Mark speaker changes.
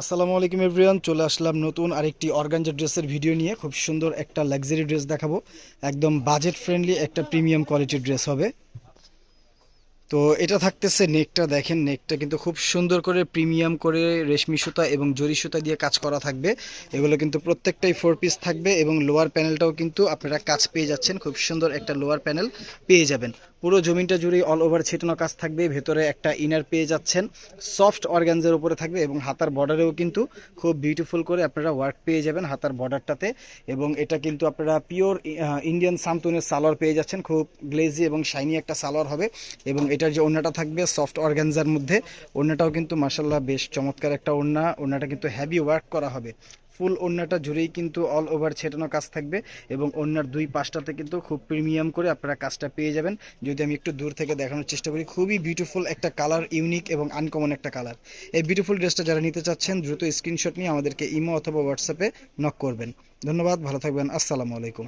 Speaker 1: আসসালামু আলাইকুম এভরিওয়ান, চলে আসলাম নতুন আরেকটি অর্গানজা ড্রেসের ভিডিও নিয়ে। খুব সুন্দর একটা লাক্সারি ড্রেস দেখাবো, একদম বাজেট ফ্রেন্ডলি একটা প্রিমিয়াম কোয়ালিটির ড্রেস হবে। তো এটা থাকতেছে নেকটা, দেখেন নেকটা কিন্তু খুব সুন্দর করে প্রিমিয়াম করে রেশমি সুতা এবং জরি সুতা দিয়ে কাজ করা থাকবে। এগুলো কিন্তু প্রত্যেকটাই 4 পিস থাকবে এবং লোয়ার প্যানেলটাও কিন্তু আপনারা কাজ পেয়ে যাচ্ছেন, খুব সুন্দর একটা লোয়ার প্যানেল পেয়ে যাবেন। পুরো জমিনটা জুড়ে অল ওভার ছিটানো কাজ থাকবে, ভেতরে একটা ইনার পেয়ে যাচ্ছেন সফট অর্গানজার উপরে থাকবে এবং হাতার বর্ডারেও কিন্তু খুব বিউটিফুল করে আপনারা ওয়ার্ক পেয়ে যাবেন হাতার বর্ডারটাতে। এবং এটা কিন্তু আপনারা পিওর ইন্ডিয়ান সামতুনের সালোয়ার পেয়ে যাচ্ছেন, খুব গ্লেজি এবং শাইনি একটা সালোয়ার হবে। এবং এটার যে ওড়নাটা থাকবে সফট অর্গানজার মধ্যে, ওড়নাটাও কিন্তু মাশাল্লাহ বেশ চমৎকার একটা ওড়না। ওড়নাটা কিন্তু হেভি ওয়ার্ক করা হবে, ফুল ওড়নাটা জুড়েই কিন্তু অল ওভার ছেটানো কাজ থাকবে এবং ওড়নার দুই পাশটাতে কিন্তু খুব প্রিমিয়াম করে আপনারা কাজটা পেয়ে যাবেন। যদি আমি একটু দূর থেকে দেখানোর চেষ্টা করি, খুবই বিউটিফুল একটা কালার, ইউনিক এবং আনকমন একটা কালার। এই বিউটিফুল ড্রেসটা যারা নিতে চাচ্ছেন দ্রুত স্ক্রিনশট নিয়ে আমাদেরকে ইমো অথবা হোয়াটসঅ্যাপে নক করবেন। ধন্যবাদ, ভালো থাকবেন, আসসালামু আলাইকুম।